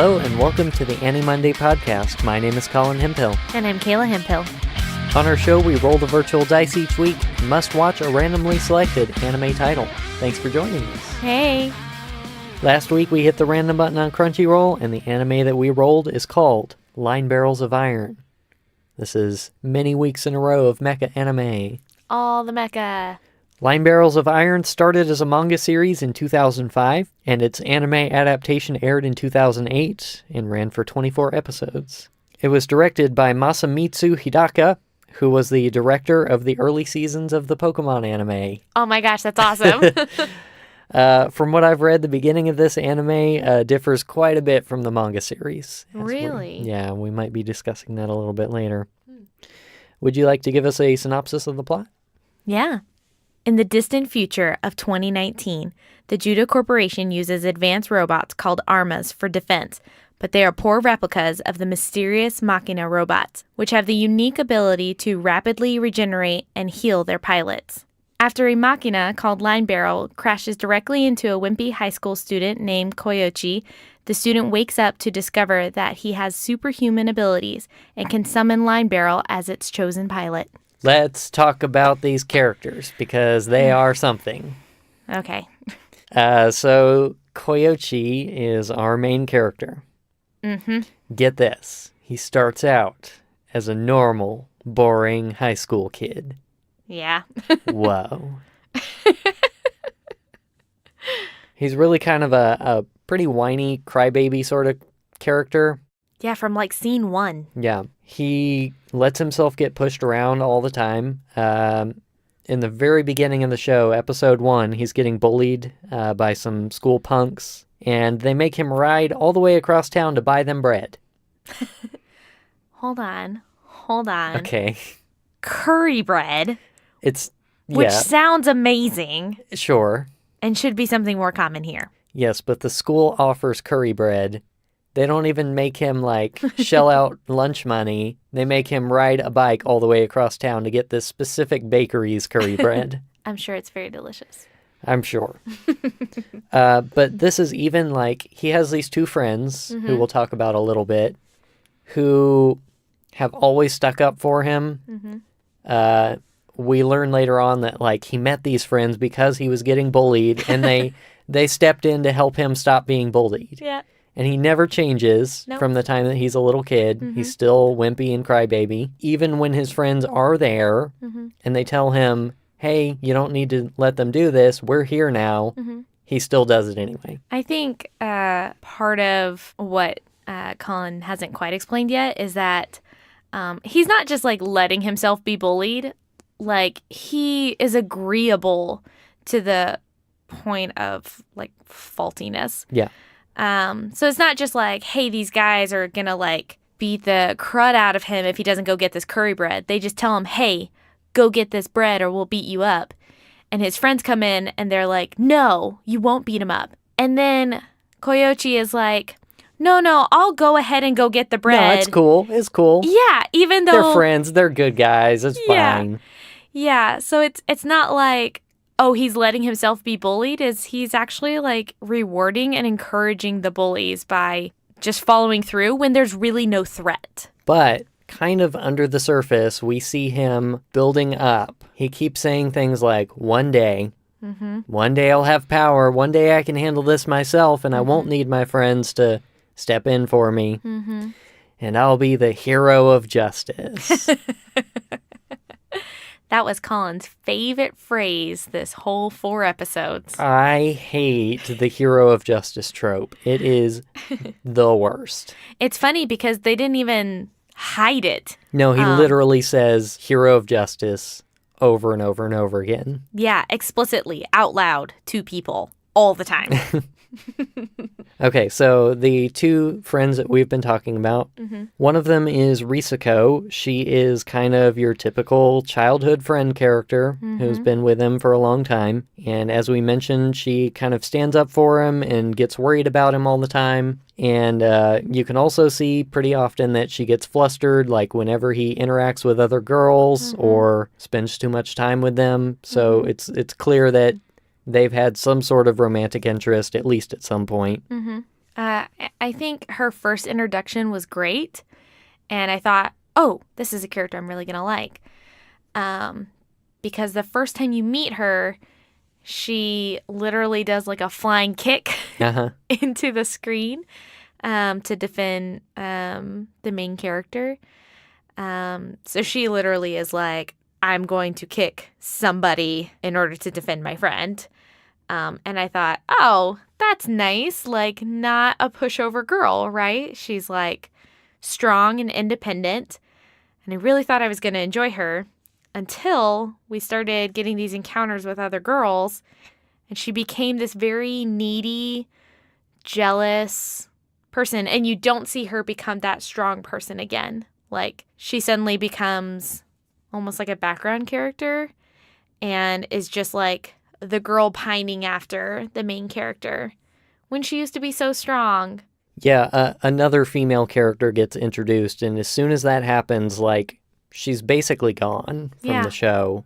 Hello and welcome to the AniMonday podcast. My name is Colin Hemphill. And I'm Kayla Hemphill. On our show, we roll the virtual dice each week and must watch a randomly selected anime title. Thanks for joining us. Hey. Last week, we hit the random button on Crunchyroll, and the anime that we rolled is called Linebarrels of Iron. This is many weeks in a row of mecha anime. All the mecha. Linebarrels of Iron started as a manga series in 2005, and its anime adaptation aired in 2008 and ran for 24 episodes. It was directed by Masamitsu Hidaka, who was the director of the early seasons of the Pokemon anime. Oh my gosh, that's awesome. From what I've read, the beginning of this anime differs quite a bit from the manga series. Really? We might be discussing that a little bit later. Would you like to give us a synopsis of the plot? Yeah. In the distant future of 2019, the Judo Corporation uses advanced robots called Armas for defense, but they are poor replicas of the mysterious Machina robots, which have the unique ability to rapidly regenerate and heal their pilots. After a Machina called Linebarrel crashes directly into a wimpy high school student named Koyochi, the student wakes up to discover that he has superhuman abilities and can summon Linebarrel as its chosen pilot. Let's talk about these characters, because they are something. Okay. So, Koyochi is our main character. Mm-hmm. Get this. He starts out as a normal, boring high school kid. Yeah. Whoa. He's really kind of a pretty whiny crybaby sort of character. Yeah, from like scene 1. Yeah. He lets himself get pushed around all the time. In the very beginning of the show, episode 1, he's getting bullied by some school punks, and they make him ride all the way across town to buy them bread. Hold on. Okay. Curry bread. Which sounds amazing. Sure. And should be something more common here. Yes, but the school offers curry bread. They don't even make him, shell out lunch money. They make him ride a bike all the way across town to get this specific bakery's curry bread. I'm sure it's very delicious. I'm sure. But this is even he has these two friends, who we'll talk about a little bit, who have always stuck up for him. Mm-hmm. We learn later on that, he met these friends because he was getting bullied, and they stepped in to help him stop being bullied. Yeah. And he never changes from the time that he's a little kid. Mm-hmm. He's still wimpy and crybaby. Even when his friends are there and they tell him, hey, you don't need to let them do this. We're here now. Mm-hmm. He still does it anyway. I think part of what Colin hasn't quite explained yet is that he's not just letting himself be bullied. He is agreeable to the point of faultiness. Yeah. So it's not just hey, these guys are gonna beat the crud out of him if he doesn't go get this curry bread. They just tell him, hey, go get this bread or we'll beat you up. And his friends come in and they're like, no, you won't beat him up. And then Koyochi is like, no, I'll go ahead and go get the bread. No, it's cool. It's cool. Yeah, even though they're friends, they're good guys. It's fine. Yeah. So it's not oh, he's letting himself be bullied, he's actually rewarding and encouraging the bullies by just following through when there's really no threat. But kind of under the surface, we see him building up. He keeps saying things like, one day I'll have power, one day I can handle this myself, and I won't need my friends to step in for me. Mm-hmm. And I'll be the hero of justice. That was Colin's favorite phrase this whole 4 episodes. I hate the hero of justice trope. It is the worst. It's funny because they didn't even hide it. No, he literally says hero of justice over and over and over again. Yeah, explicitly, out loud, to people, all the time. Okay, so the two friends that we've been talking about, one of them is Risako. She is kind of your typical childhood friend character who's been with him for a long time. And as we mentioned, she kind of stands up for him and gets worried about him all the time. And you can also see pretty often that she gets flustered, whenever he interacts with other girls or spends too much time with them. So it's clear that they've had some sort of romantic interest, at least at some point. I think her first introduction was great. And I thought, oh, this is a character I'm really going to like. Because the first time you meet her, she literally does like a flying kick into the screen to defend the main character. So she literally is like, I'm going to kick somebody in order to defend my friend. And I thought, oh, that's nice. Like, not a pushover girl, right? She's like strong and independent. And I really thought I was going to enjoy her until we started getting these encounters with other girls. And she became this very needy, jealous person. And you don't see her become that strong person again. Like, she suddenly becomes almost like a background character and is just like the girl pining after the main character when she used to be so strong. Yeah, another female character gets introduced, and as soon as that happens, like, she's basically gone from the show.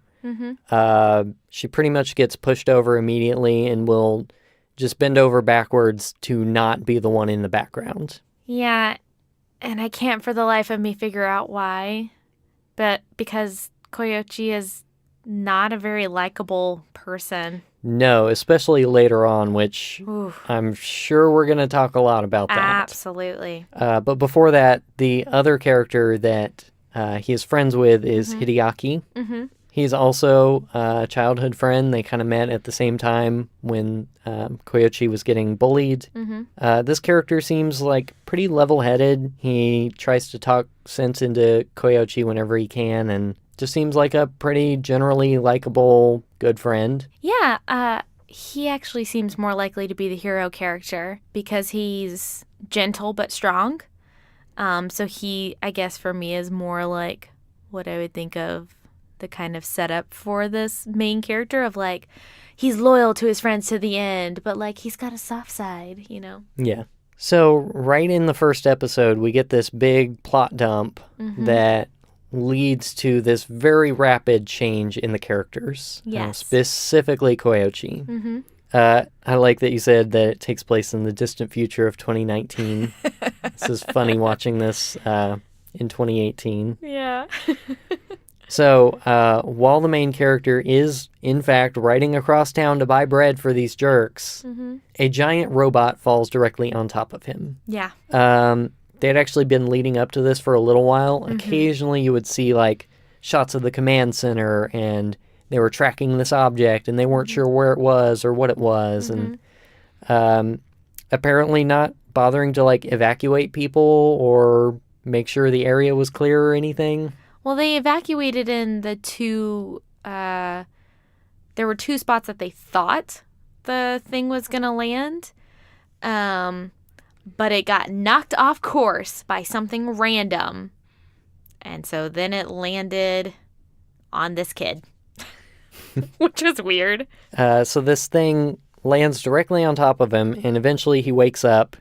She pretty much gets pushed over immediately and will just bend over backwards to not be the one in the background. Yeah, and I can't for the life of me figure out why. But because Koyochi is not a very likable person. No, especially later on, which I'm sure we're going to talk a lot about that. Absolutely. But before that, the other character that he is friends with is Hideaki. He's also a childhood friend. They kind of met at the same time when Koyochi was getting bullied. This character seems like pretty level-headed. He tries to talk sense into Koyochi whenever he can and just seems like a pretty generally likable, good friend. Yeah, he actually seems more likely to be the hero character because he's gentle but strong. So he, I guess for me, is more like what I would think of the kind of setup for this main character of like, he's loyal to his friends to the end, but like he's got a soft side, you know? Yeah. So right in the first episode, we get this big plot dump that leads to this very rapid change in the characters. Yes. Specifically Koyochi. I like that you said that it takes place in the distant future of 2019. This is funny watching this in 2018. Yeah. So while the main character is, in fact, riding across town to buy bread for these jerks, a giant robot falls directly on top of him. Yeah. They had actually been leading up to this for a little while. Occasionally you would see like shots of the command center and they were tracking this object and they weren't sure where it was or what it was. And apparently not bothering to like evacuate people or make sure the area was clear or anything. Well, they evacuated in the two, there were two spots that they thought the thing was going to land. But it got knocked off course by something random. And so then it landed on this kid, which is weird. So this thing lands directly on top of him, and eventually he wakes up,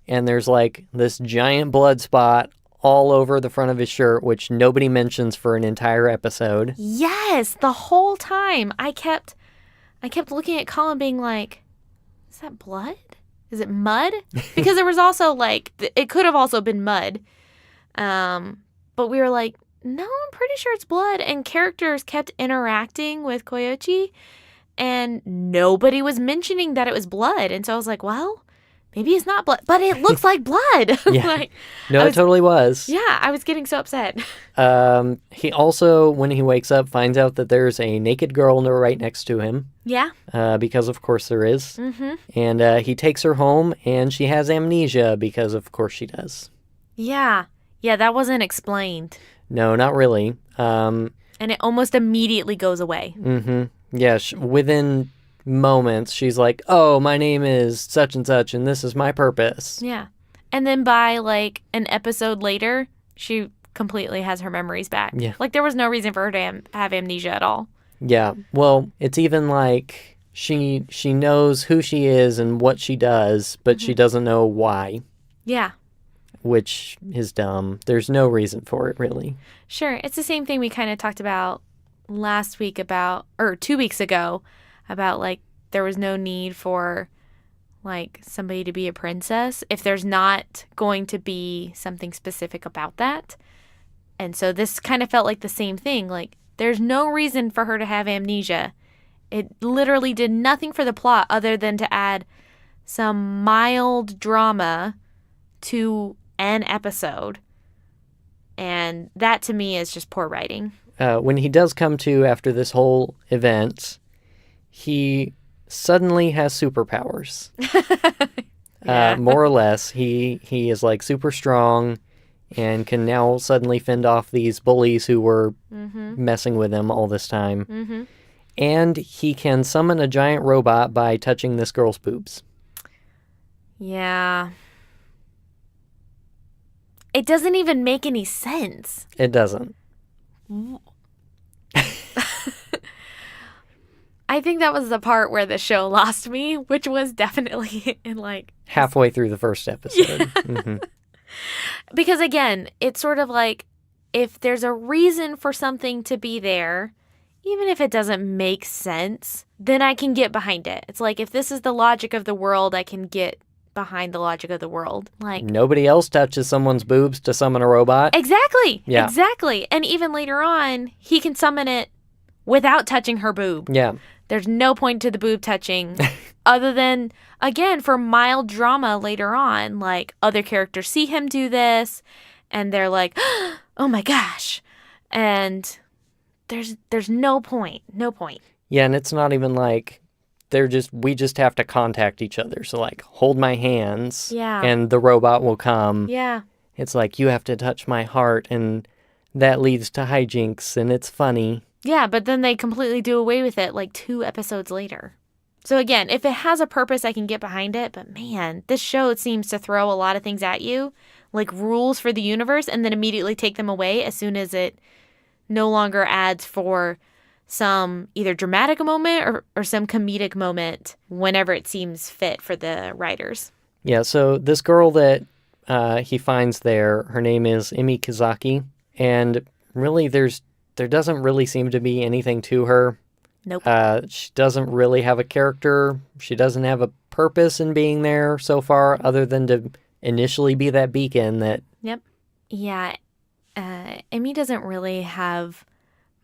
and there's like this giant blood spot all over the front of his shirt, which nobody mentions for an entire episode. Yes, the whole time. I kept looking at Colin being like, is that blood? Is it mud? Because there was also like, it could have also been mud. But we were like, no, I'm pretty sure it's blood. And characters kept interacting with Koyochi and nobody was mentioning that it was blood. And so I was like, well, maybe it's not blood, but it looks like blood. Yeah. Like, no, it totally was. Yeah, I was getting so upset. He also, when he wakes up, finds out that there's a naked girl right next to him. Yeah. Because of course there is. And he takes her home and she has amnesia because of course she does. Yeah. Yeah, that wasn't explained. No, not really. And it almost immediately goes away. Yeah, within moments, she's like, oh, my name is such and such, and this is my purpose. Yeah. And then by, like, an episode later, she completely has her memories back. Yeah. Like, there was no reason for her to have amnesia at all. Yeah. Well, it's even like she knows who she is and what she does, but she doesn't know why. Yeah. Which is dumb. There's no reason for it, really. Sure. It's the same thing we kind of talked about last week or 2 weeks ago, about like there was no need for like somebody to be a princess if there's not going to be something specific about that. And so this kind of felt like the same thing. Like, there's no reason for her to have amnesia. It literally did nothing for the plot other than to add some mild drama to an episode. And that to me is just poor writing. When he does come to after this whole event, he suddenly has superpowers. Yeah. More or less. He is like super strong and can now suddenly fend off these bullies who were messing with him all this time. Mm-hmm. And he can summon a giant robot by touching this girl's boobs. Yeah. It doesn't even make any sense. It doesn't. I think that was the part where the show lost me, which was definitely in like... Halfway through the first episode. Yeah. Mm-hmm. Because again, it's sort of like if there's a reason for something to be there, even if it doesn't make sense, then I can get behind it. It's like if this is the logic of the world, I can get behind the logic of the world. Like, nobody else touches someone's boobs to summon a robot. Exactly. Yeah. Exactly. And even later on, he can summon it without touching her boob. Yeah. There's no point to the boob touching other than, again, for mild drama later on. Like, other characters see him do this, and they're like, oh my gosh. And there's no point. No point. Yeah, and it's not even like we just have to contact each other. So, like, hold my hands, Yeah. and the robot will come. Yeah. It's like, you have to touch my heart, and that leads to hijinks, and it's funny. Yeah, but then they completely do away with it like 2 episodes later. So again, if it has a purpose, I can get behind it. But man, this show seems to throw a lot of things at you, like rules for the universe, and then immediately take them away as soon as it no longer adds for some either dramatic moment or some comedic moment whenever it seems fit for the writers. Yeah, so this girl that he finds there, her name is Emi Kazaki, and really there doesn't really seem to be anything to her. Nope. She doesn't really have a character. She doesn't have a purpose in being there so far, other than to initially be that beacon that... Yep. Yeah. Emi doesn't really have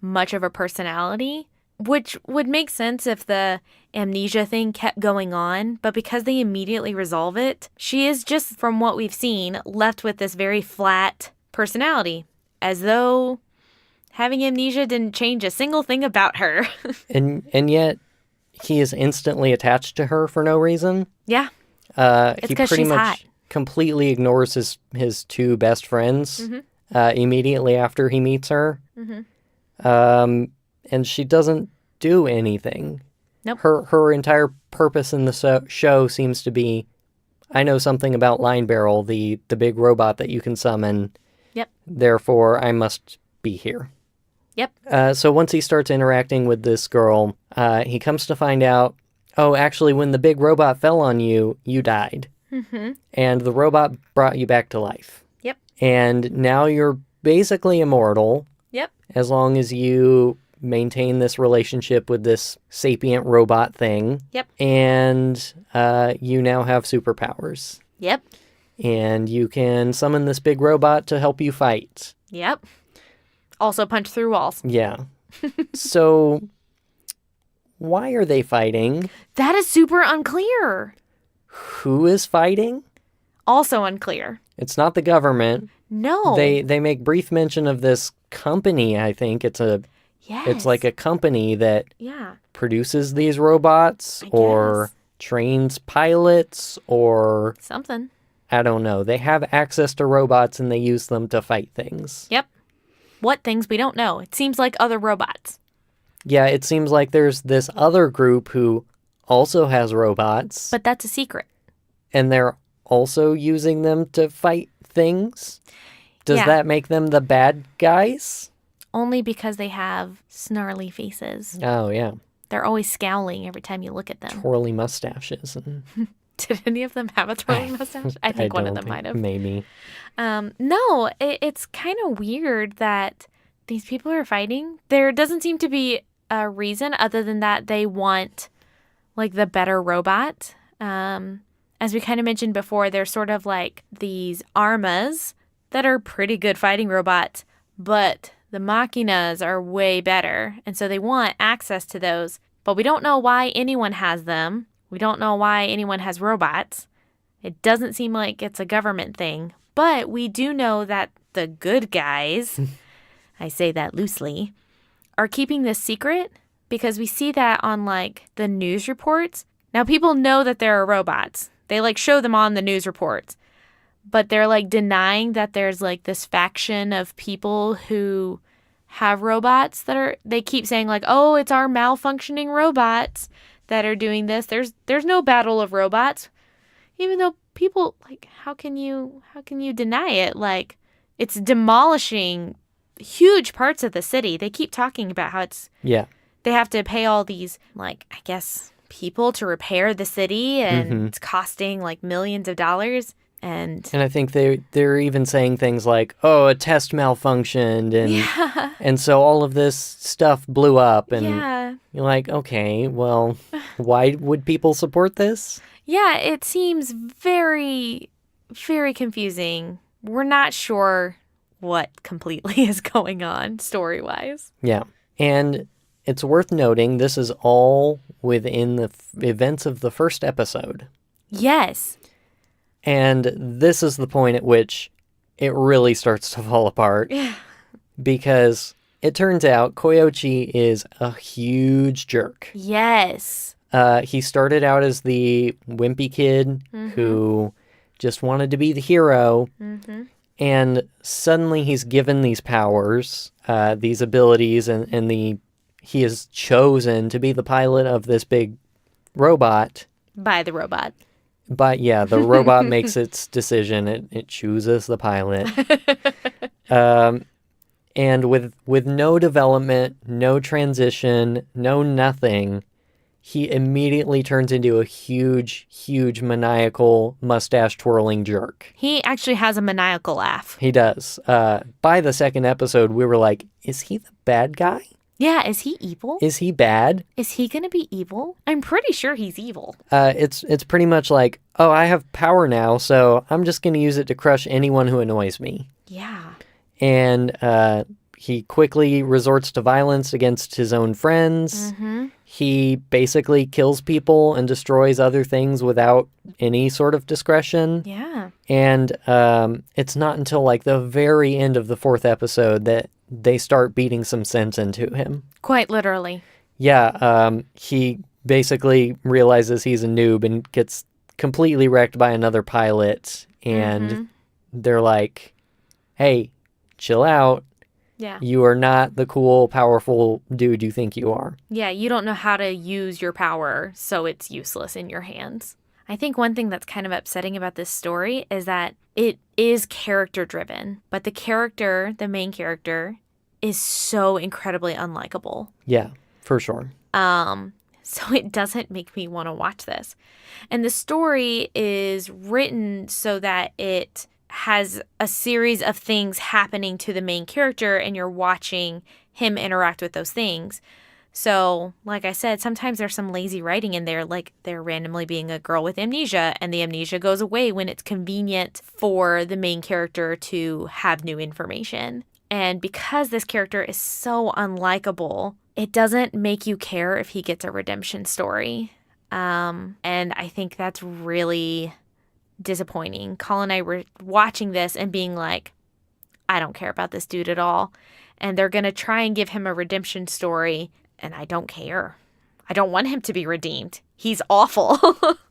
much of a personality, which would make sense if the amnesia thing kept going on, but because they immediately resolve it, she is just, from what we've seen, left with this very flat personality, as though having amnesia didn't change a single thing about her. and yet, he is instantly attached to her for no reason. Yeah. It's he because pretty she's much hot. completely ignores his 2 best friends immediately after he meets her. Mm-hmm. And she doesn't do anything. Nope. Her entire purpose in the show seems to be, I know something about Linebarrel, the big robot that you can summon. Yep. Therefore, I must be here. Yep. So once he starts interacting with this girl, he comes to find out, oh, actually, when the big robot fell on you, you died. Mm-hmm. And the robot brought you back to life. Yep. And now you're basically immortal. Yep. As long as you maintain this relationship with this sapient robot thing. Yep. And you now have superpowers. Yep. And you can summon this big robot to help you fight. Yep. Also punch through walls. Yeah. So, why are they fighting? That is super unclear. Who is fighting? Also unclear. It's not the government. No. They make brief mention of this company, I think. Yes. It's like a company that Yeah. produces these robots or trains pilots or... Something. I don't know. They have access to robots and they use them to fight things. Yep. What things we don't know. It seems like other robots. Yeah, it seems like there's this other group who also has robots. But that's a secret. And they're also using them to fight things. Does that make them the bad guys? Only because they have snarly faces. Oh, yeah. They're always scowling every time you look at them. Twirly mustaches. Did any of them have a twirly mustache? I think one of them might have. Maybe. No, it's kind of weird that these people are fighting. There doesn't seem to be a reason other than that they want, like, the better robot. as we kind of mentioned before, they're sort of like these armas that are pretty good fighting robots, but the machinas are way better. And so they want access to those, but we don't know why anyone has them. We don't know why anyone has robots. It doesn't seem like it's a government thing, but we do know that the good guys, I say that loosely, are keeping this secret because we see that on like the news reports. Now people know that there are robots. They like show them on the news reports, but they're like denying that there's like this faction of people who have robots they keep saying like, oh, it's our malfunctioning robots that are doing this. There's no battle of robots. Even though people, like, how can you deny it? Like, it's demolishing huge parts of the city. They keep talking about how they have to pay all these, like, I guess, people to repair the city, and it's costing, like, millions of dollars. And I think they're even saying things like, oh, a test malfunctioned, and so all of this stuff blew up, and you're like, okay, well, why would people support this? Yeah, it seems very, very confusing. We're not sure what completely is going on story-wise. Yeah, and it's worth noting this is all within the events of the first episode. Yes. And this is the point at which it really starts to fall apart. Because it turns out Koyochi is a huge jerk. Yes. He started out as the wimpy kid who just wanted to be the hero. And suddenly he's given these powers, these abilities, and he is chosen to be the pilot of this big robot. By the robot. But yeah, the robot makes its decision. It chooses the pilot. And with no development, no transition, no nothing, he immediately turns into a huge, huge maniacal mustache-twirling jerk. He actually has a maniacal laugh. He does. By the second episode, we were like, is he the bad guy? Yeah, is he evil? Is he bad? Is he going to be evil? I'm pretty sure he's evil. It's pretty much like, oh, I have power now, so I'm just going to use it to crush anyone who annoys me. Yeah. And he quickly resorts to violence against his own friends. He basically kills people and destroys other things without any sort of discretion. Yeah. And it's not until like the very end of the fourth episode that they start beating some sense into him. Quite literally. Yeah. He basically realizes he's a noob and gets completely wrecked by another pilot. And they're like, hey, chill out. Yeah. You are not the cool, powerful dude you think you are. Yeah, you don't know how to use your power, so it's useless in your hands. I think one thing that's kind of upsetting about this story is that it is character-driven, but the main character, is so incredibly unlikable. Yeah, for sure. So it doesn't make me want to watch this. And the story is written so that it has a series of things happening to the main character and you're watching him interact with those things. So, like I said, sometimes there's some lazy writing in there, like there randomly being a girl with amnesia, and the amnesia goes away when it's convenient for the main character to have new information. And because this character is so unlikable, it doesn't make you care if he gets a redemption story. And I think that's really disappointing. Colin and I were watching this and being like, I don't care about this dude at all. And they're going to try and give him a redemption story, and I don't care. I don't want him to be redeemed. He's awful.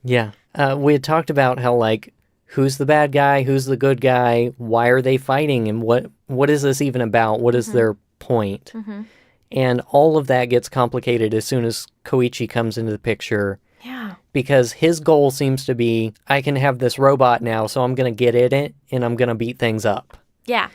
Yeah. We had talked about how, like, who's the bad guy? Who's the good guy? Why are they fighting? And what is this even about? What is their point? And all of that gets complicated as soon as Koichi comes into the picture. Yeah. Because his goal seems to be, I can have this robot now, so I'm going to get in it, and I'm going to beat things up. Yeah.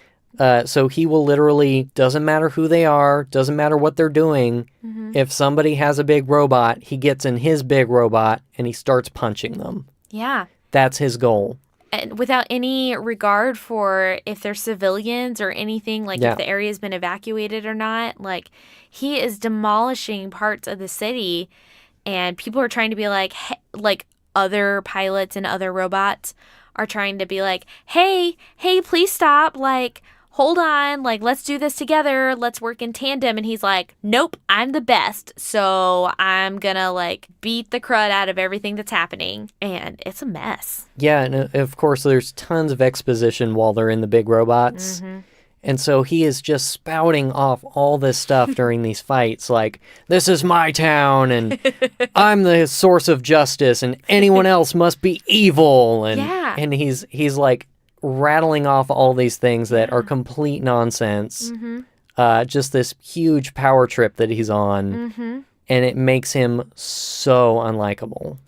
So he will literally, doesn't matter who they are, doesn't matter what they're doing. If somebody has a big robot, he gets in his big robot, and he starts punching them. Yeah. That's his goal. And without any regard for if they're civilians or anything, like if the area's been evacuated or not. Like, he is demolishing parts of the city, and people are trying to be like, hey, like, other pilots and other robots are trying to be like, hey, please stop. Like, hold on. Like, let's do this together. Let's work in tandem. And he's like, nope, I'm the best. So I'm gonna like beat the crud out of everything that's happening. And it's a mess. Yeah, and of course there's tons of exposition while they're in the big robots. Mm-hmm. And so he is just spouting off all this stuff during these fights, like, this is my town, and I'm the source of justice, and anyone else must be evil. And he's like rattling off all these things that are complete nonsense. Mm-hmm. Just this huge power trip that he's on. Mm-hmm. And it makes him so unlikable.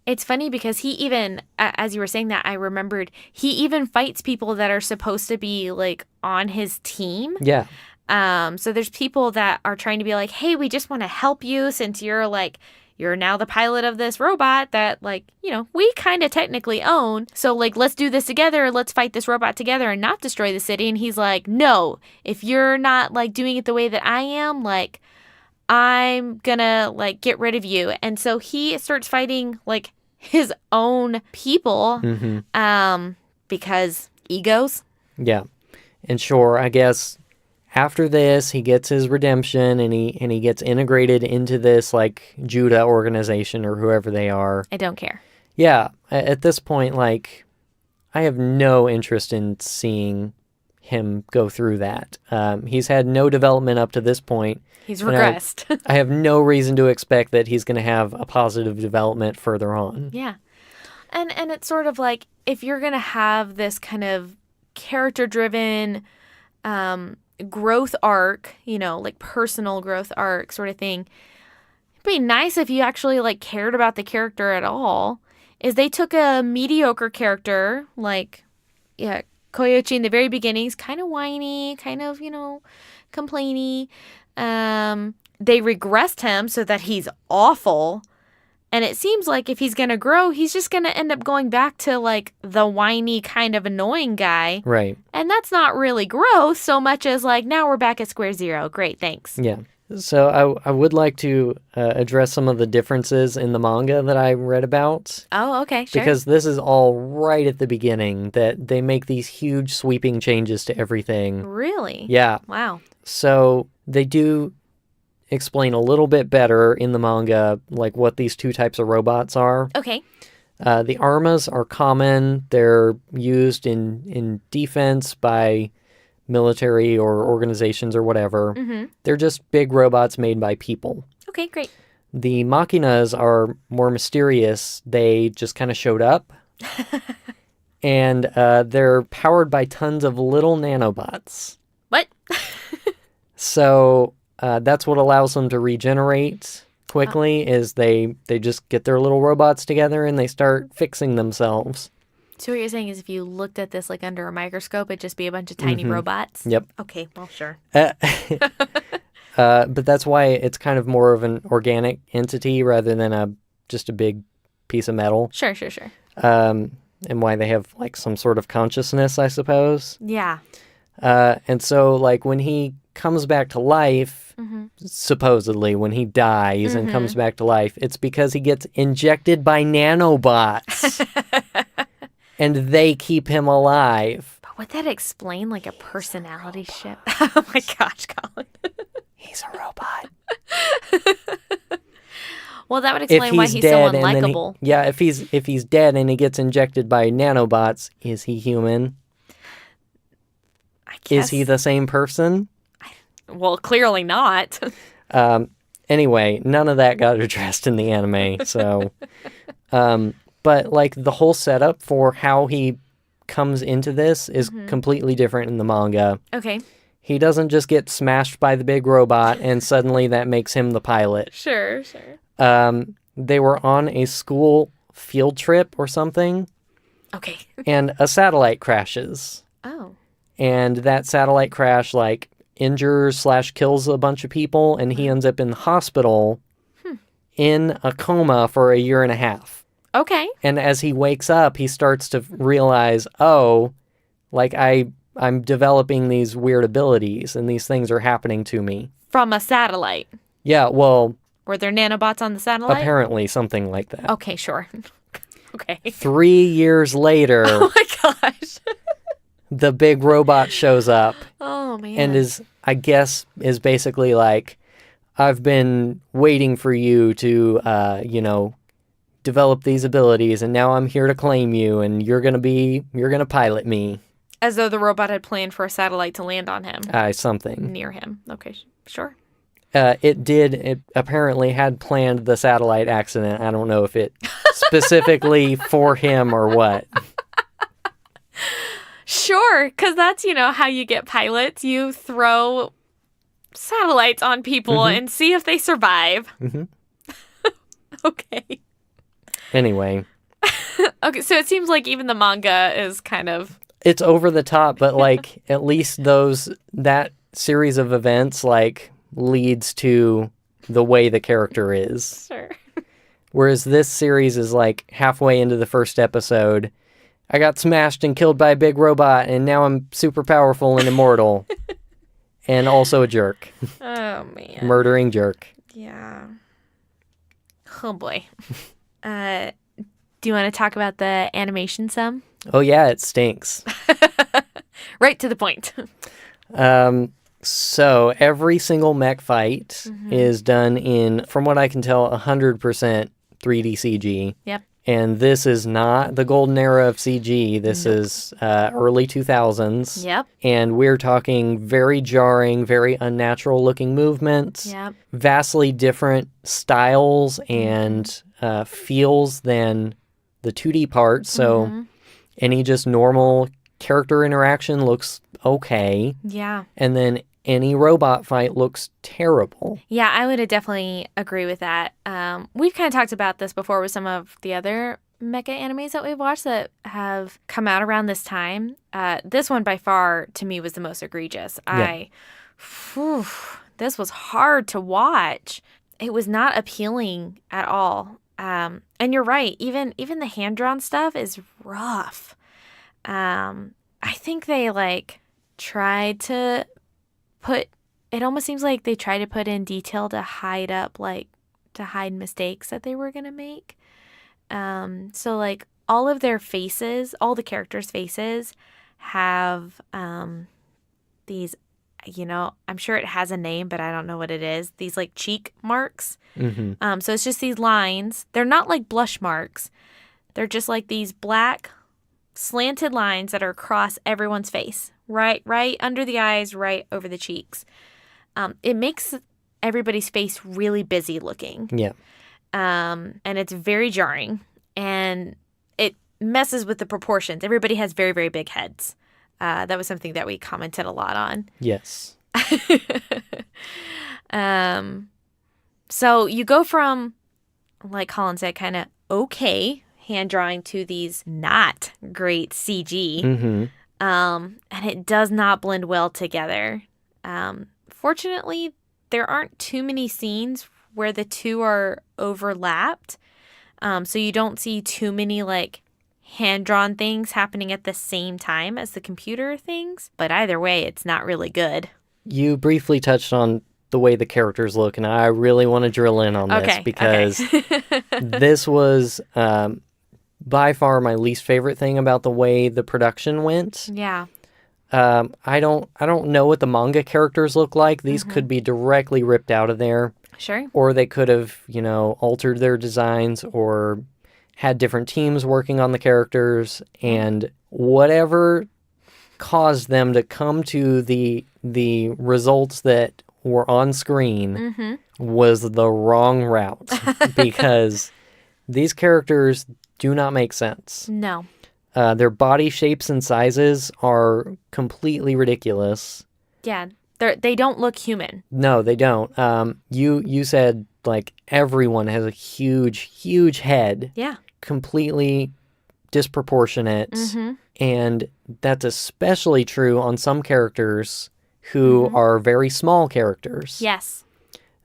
It's funny because he even, as you were saying that, I remembered, he even fights people that are supposed to be, like, on his team. Yeah. So there's people that are trying to be like, hey, we just want to help you since you're, like, you're now the pilot of this robot that, like, you know, we kind of technically own. So, like, let's do this together. Let's fight this robot together and not destroy the city. And he's like, no, if you're not, like, doing it the way that I am, like, I'm gonna, like, get rid of you. And so he starts fighting, like, his own people, because egos. Yeah. And sure, I guess after this, he gets his redemption and he gets integrated into this, like, Judah organization or whoever they are. I don't care. Yeah. At this point, like, I have no interest in seeing him go through that. He's had no development up to this point. He's regressed. I have no reason to expect that he's going to have a positive development further on. Yeah. And it's sort of like, if you're going to have this kind of character-driven growth arc, you know, like personal growth arc sort of thing, it'd be nice if you actually, like, cared about the character at all. Is they took a mediocre character, like, yeah, Koyochi in the very beginnings, kind of whiny, kind of, you know, complainy. They regressed him so that he's awful. And it seems like if he's going to grow, he's just going to end up going back to, like, the whiny kind of annoying guy. Right. And that's not really growth so much as, like, now we're back at square zero. Great, thanks. Yeah. So I would like to address some of the differences in the manga that I read about. Oh, okay, sure. Because this is all right at the beginning that they make these huge sweeping changes to everything. Really? Yeah. Wow. So they do explain a little bit better in the manga, like, what these two types of robots are. Okay. The armas are common. They're used in defense by military or organizations or whatever. Mm-hmm. They're just big robots made by people. Okay, great. The machinas are more mysterious. They just kind of showed up. And they're powered by tons of little nanobots. What? So that's what allows them to regenerate quickly, is they just get their little robots together and they start fixing themselves. So what you're saying is if you looked at this, like, under a microscope, it'd just be a bunch of tiny robots? Yep. Okay, well, sure. But that's why it's kind of more of an organic entity rather than just a big piece of metal. Sure. And why they have, like, some sort of consciousness, I suppose. Yeah. And so, like, when he comes back to life, supposedly, when he dies and comes back to life, it's because he gets injected by nanobots. And they keep him alive. But would that explain, like, a personality shift? Oh my gosh, Colin. He's a robot. Well, that would explain why he's so unlikable. If he's dead and he gets injected by nanobots, is he human? I guess. Is he the same person? Well, clearly not. Anyway, none of that got addressed in the anime, so... But, like, the whole setup for how he comes into this is completely different in the manga. Okay. He doesn't just get smashed by the big robot and suddenly that makes him the pilot. Sure. They were on a school field trip or something. Okay. And a satellite crashes. Oh. And that satellite crash, like, injures/kills a bunch of people, and he ends up in the hospital in a coma for a year and a half. Okay. And as he wakes up, he starts to realize, oh, like, I'm developing these weird abilities, and these things are happening to me. From a satellite? Yeah, well... Were there nanobots on the satellite? Apparently, something like that. Okay, sure. Okay. 3 years later, Oh my gosh. the big robot shows up Oh man. and is basically like, I've been waiting for you to, develop these abilities, and now I'm here to claim you, and you're gonna pilot me. As though the robot had planned for a satellite to land on him. Something. Near him. Okay, sure. It apparently had planned the satellite accident. I don't know if it specifically for him or what. Sure, because that's, how you get pilots. You throw satellites on people and see if they survive. Mm-hmm. Okay. Anyway. Okay, so it seems like even the manga is kind of... It's over the top, but, like, at least that series of events, like, leads to the way the character is. Sure. Whereas this series is, like, halfway into the first episode. I got smashed and killed by a big robot, and now I'm super powerful and immortal. And also a jerk. Oh, man. Murdering jerk. Yeah. Oh, boy. Do you want to talk about the animation some? Oh, yeah, it stinks. Right to the point. So every single mech fight is done in, from what I can tell, 100% 3D CG. Yep. And this is not the golden era of CG. This is early 2000s. Yep. And we're talking very jarring, very unnatural looking movements. Yep. Vastly different styles and feels than the 2D parts. So any just normal character interaction looks okay. Yeah. And then any robot fight looks terrible. Yeah, I would definitely agree with that. We've kind of talked about this before with some of the other mecha animes that we've watched that have come out around this time. This one by far, to me, was the most egregious. Yeah. This was hard to watch. It was not appealing at all. And you're right. Even the hand-drawn stuff is rough. I think they, tried to put... It almost seems like they tried to put in detail to hide mistakes that they were going to make. So, all of their faces, all the characters' faces have these, I'm sure it has a name, but I don't know what it is. These, cheek marks. Mm-hmm. So it's just these lines. They're not like blush marks. They're just like these black slanted lines that are across everyone's face. Right under the eyes, right over the cheeks. It makes everybody's face really busy looking. Yeah. And it's very jarring. And it messes with the proportions. Everybody has very, very big heads. That was something that we commented a lot on. Yes. So you go from, like Colin said, kind of okay hand drawing to these not great CG. Mm-hmm. And it does not blend well together. Fortunately, there aren't too many scenes where the two are overlapped. So you don't see too many hand-drawn things happening at the same time as the computer things. But either way, it's not really good. You briefly touched on the way the characters look, and I really want to drill in on this because this was by far my least favorite thing about the way the production went. Yeah. I don't know what the manga characters look like. These could be directly ripped out of there. Sure. Or they could have, altered their designs or had different teams working on the characters, and whatever caused them to come to the results that were on screen was the wrong route because these characters do not make sense. No. Their body shapes and sizes are completely ridiculous. Yeah, they don't look human. No, they don't. You said everyone has a huge head. Yeah. Completely disproportionate. And that's especially true on some characters who are very small characters. Yes.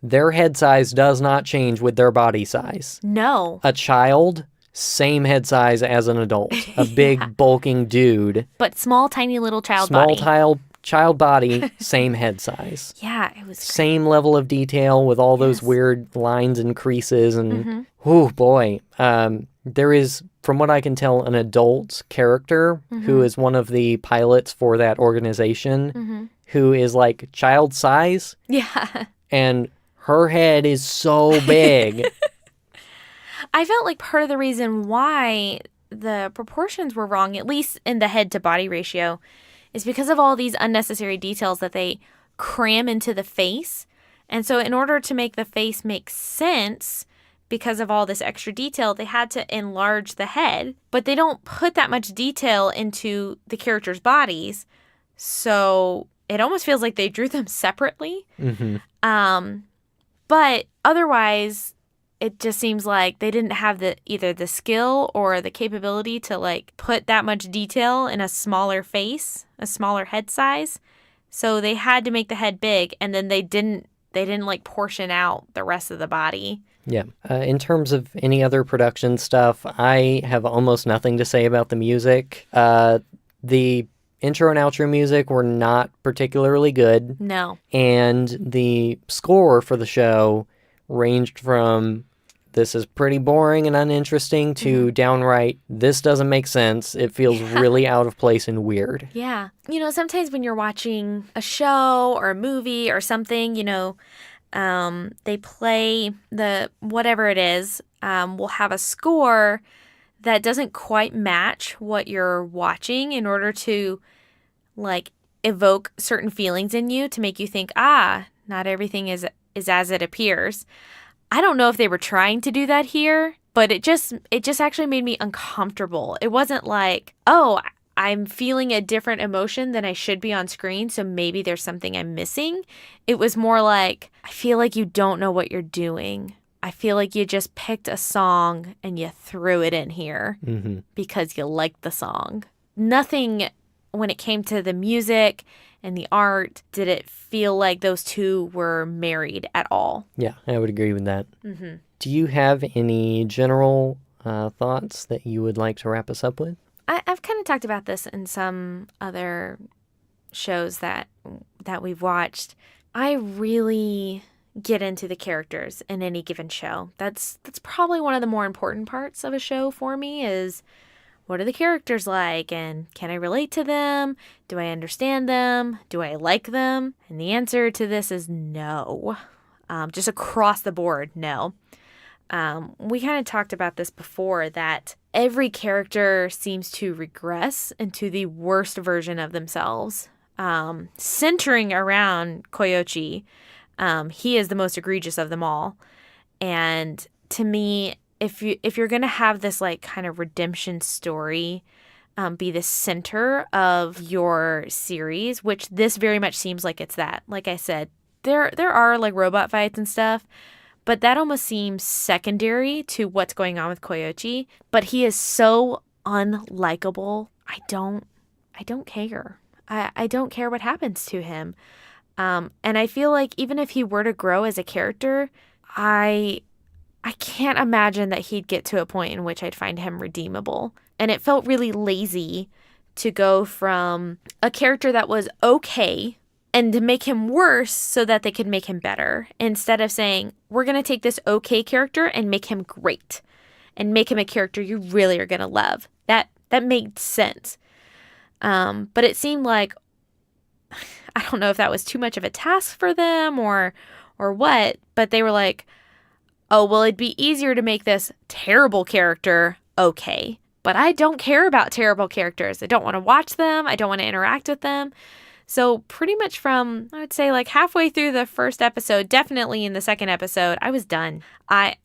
Their head size does not change with their body size. No. A child, same head size as an adult. A big, bulking dude. But small, tiny little child body. Small child body, same head size. Yeah, it was... Same level of detail with all those weird lines and creases. And, oh boy, there is from what I can tell, an adult character who is one of the pilots for that organization who is like child size. Yeah. And her head is so big. I felt like part of the reason why the proportions were wrong, at least in the head to body ratio, is because of all these unnecessary details that they cram into the face. And so in order to make the face make sense, because of all this extra detail, they had to enlarge the head, but they don't put that much detail into the characters' bodies. So it almost feels like they drew them separately. But otherwise, it just seems like they didn't have either the skill or the capability to like put that much detail in a smaller face, a smaller head size. So they had to make the head big, and then they didn't like portion out the rest of the body. Yeah. In terms of any other production stuff, I have almost nothing to say about the music. The intro and outro music were not particularly good. No. And the score for the show ranged from this is pretty boring and uninteresting to downright this doesn't make sense. It feels really out of place and weird. Yeah. You know, sometimes when you're watching a show or a movie or something, you know, they play whatever it is, will have a score that doesn't quite match what you're watching in order to like evoke certain feelings in you to make you think, not everything is as it appears. I don't know if they were trying to do that here, but it just actually made me uncomfortable. It wasn't like, oh, I'm feeling a different emotion than I should be on screen, so maybe there's something I'm missing. It was more like, I feel like you don't know what you're doing. I feel like you just picked a song and you threw it in here because you liked the song. Nothing when it came to the music and the art did it feel like those two were married at all. Yeah, I would agree with that. Do you have any general thoughts that you would like to wrap us up with? I've kind of talked about this in some other shows that we've watched. I really get into the characters in any given show. That's probably one of the more important parts of a show for me is what are the characters like and can I relate to them? Do I understand them? Do I like them? And the answer to this is no. Just across the board, no. We kind of talked about this before that every character seems to regress into the worst version of themselves. Centering around Koyochi, he is the most egregious of them all. And to me, if you're going to have this like kind of redemption story be the center of your series, which this very much seems like it's that. Like I said, there are like robot fights and stuff, but that almost seems secondary to what's going on with Koyochi. But he is so unlikable. I don't care. I don't care what happens to him. And I feel like even if he were to grow as a character, I can't imagine that he'd get to a point in which I'd find him redeemable. And it felt really lazy to go from a character that was okay and to make him worse so that they could make him better. Instead of saying, we're going to take this okay character and make him great and make him a character you really are going to love. That made sense. But it seemed like, I don't know if that was too much of a task for them or what, but they were like, oh, well, it'd be easier to make this terrible character okay. But I don't care about terrible characters. I don't want to watch them. I don't want to interact with them. So pretty much from, I would say like halfway through the first episode, definitely in the second episode, I was done. I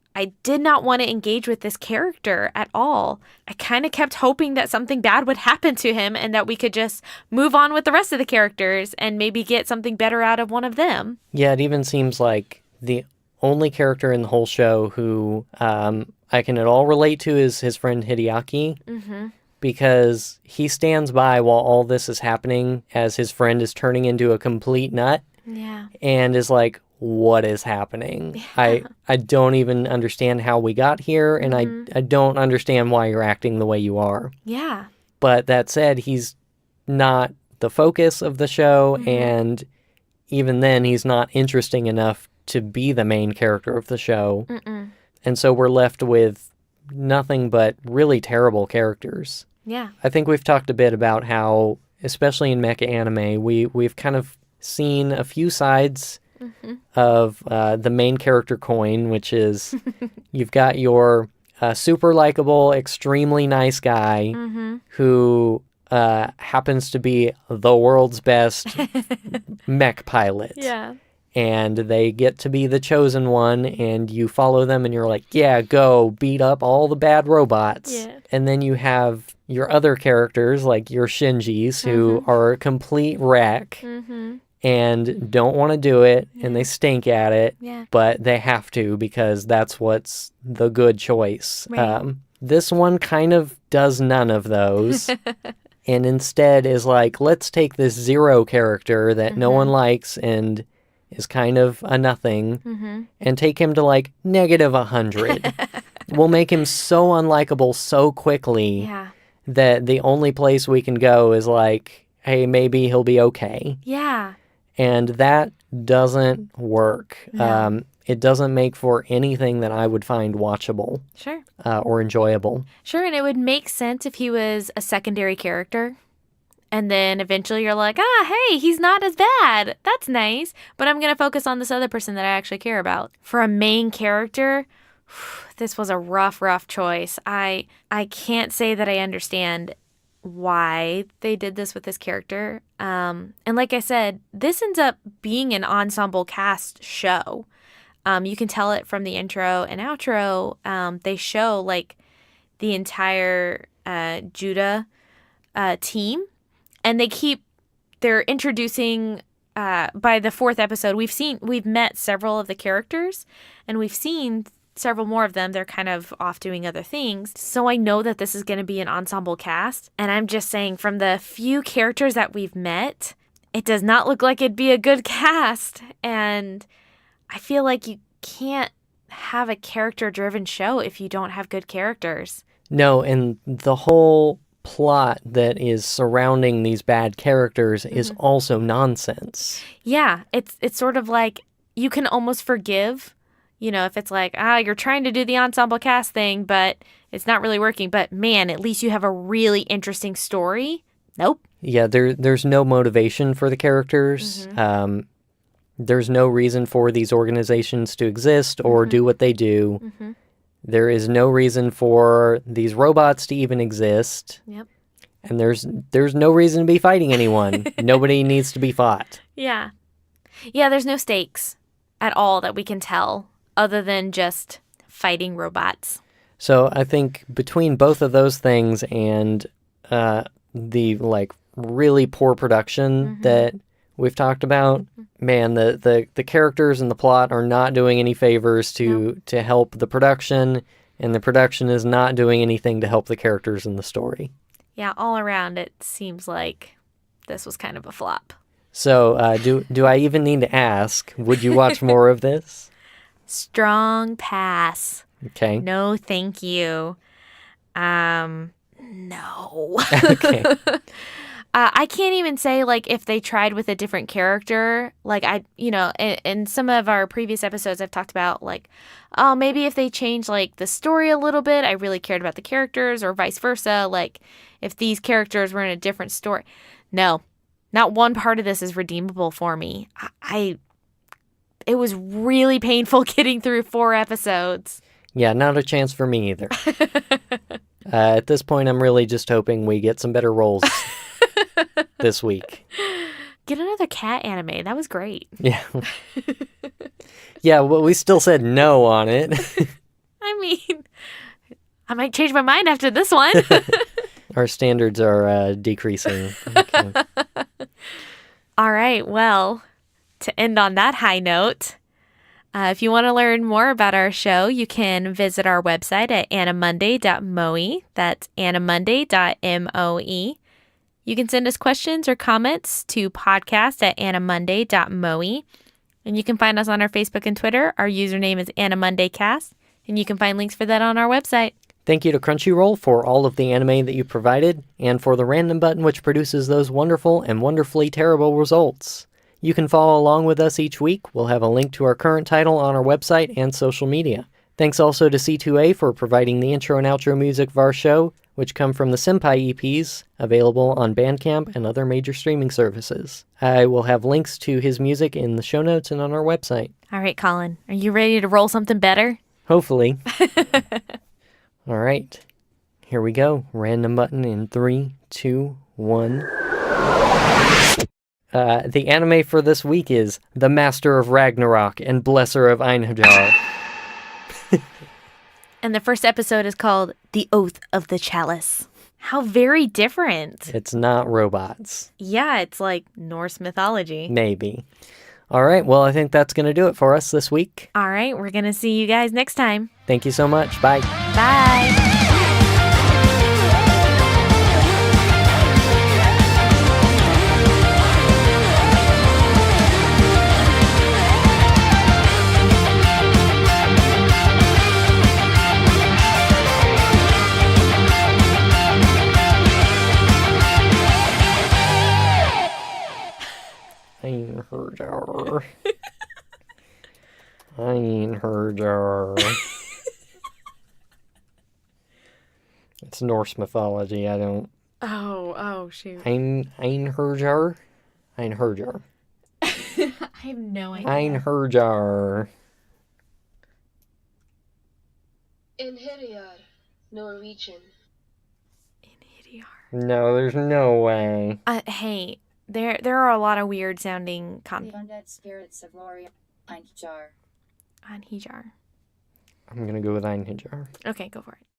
did not want to engage with this character at all. I kind of kept hoping that something bad would happen to him and that we could just move on with the rest of the characters and maybe get something better out of one of them. Yeah, it even seems like the only character in the whole show who I can at all relate to is his friend Hideaki. Because he stands by while all this is happening as his friend is turning into a complete nut. Yeah. And is like, what is happening? Yeah. I don't even understand how we got here, and I don't understand why you're acting the way you are. Yeah. But that said, he's not the focus of the show, and even then, he's not interesting enough to be the main character of the show. And so we're left with nothing but really terrible characters. Yeah. I think we've talked a bit about how, especially in mecha anime, we've kind of seen a few sides of the main character coin, which is you've got your super likable, extremely nice guy who happens to be the world's best mech pilot. Yeah. And they get to be the chosen one, and you follow them, and you're like, yeah, go beat up all the bad robots. Yeah. And then you have your other characters, like your Shinjis, who are a complete wreck and don't want to do it, and they stink at it, but they have to because that's what's the good choice. Right. This one kind of does none of those. And instead is like, let's take this Zero character that no one likes and is kind of a nothing, and take him to like -100. We'll make him so unlikable so quickly that the only place we can go is like, hey, maybe he'll be okay. Yeah. And that doesn't work. No. It doesn't make for anything that I would find watchable. Sure. Or enjoyable. Sure, and it would make sense if he was a secondary character. And then eventually you're like, hey, he's not as bad. That's nice. But I'm going to focus on this other person that I actually care about. For a main character, this was a rough choice. I can't say that I understand why they did this with this character. And like I said, this ends up being an ensemble cast show. You can tell it from the intro and outro. They show like the entire Judah team. And they're introducing, by the 4th episode, we've met several of the characters, and we've seen several more of them. They're kind of off doing other things. So I know that this is going to be an ensemble cast. And I'm just saying, from the few characters that we've met, it does not look like it'd be a good cast. And I feel like you can't have a character-driven show if you don't have good characters. No, and the whole plot that is surrounding these bad characters is also nonsense. Yeah, it's sort of like you can almost forgive, if it's like, you're trying to do the ensemble cast thing, but it's not really working. But man, at least you have a really interesting story. Nope. Yeah, there's no motivation for the characters. There's no reason for these organizations to exist or do what they do. There is no reason for these robots to even exist. Yep. And there's no reason to be fighting anyone. Nobody needs to be fought. Yeah. Yeah, there's no stakes at all that we can tell other than just fighting robots. So I think between both of those things and the like really poor production that we've talked about, man, the characters and the plot are not doing any favors to help the production, and the production is not doing anything to help the characters in the story. Yeah, all around it seems like this was kind of a flop. So do I even need to ask, would you watch more of this? Strong pass. Okay. No, thank you. No. Okay. I can't even say, like, if they tried with a different character, like, in some of our previous episodes, I've talked about, like, maybe if they changed, like, the story a little bit, I really cared about the characters, or vice versa, like, if these characters were in a different story. No, not one part of this is redeemable for me. It was really painful getting through 4 episodes. Yeah, not a chance for me either. At this point, I'm really just hoping we get some better roles this week. Get another cat anime. That was great. Yeah. Yeah, well, we still said no on it. I mean, I might change my mind after this one. Our standards are decreasing. Okay. All right. Well, to end on that high note, if you want to learn more about our show, you can visit our website at animonday.moe. That's animonday.moe. You can send us questions or comments to podcast@animonday.moe. And you can find us on our Facebook and Twitter. Our username is AniMondayCast. And you can find links for that on our website. Thank you to Crunchyroll for all of the anime that you provided, and for the random button which produces those wonderful and wonderfully terrible results. You can follow along with us each week. We'll have a link to our current title on our website and social media. Thanks also to C2A for providing the intro and outro music of our show, which come from the Senpai EPs, available on Bandcamp and other major streaming services. I will have links to his music in the show notes and on our website. All right, Colin, are you ready to roll something better? Hopefully. All right. Here we go. Random button in 3, 2, 1. The anime for this week is The Master of Ragnarok and Blesser of Einhajar. And the first episode is called The Oath of the Chalice. How very different. It's not robots. Yeah, it's like Norse mythology. Maybe. All right, well, I think that's going to do it for us this week. All right, we're going to see you guys next time. Thank you so much. Bye. Bye. Einherjar. Einherjar. It's Norse mythology. I don't. Oh, shoot. Einherjar? Einherjar. I have no idea. Einherjar. Inheriar, Norwegian. No, there's no way. Hey, there are a lot of weird sounding The undead spirits of Lorien Einjar. Einhajar. I'm going to go with Einherjar. Okay, go for it.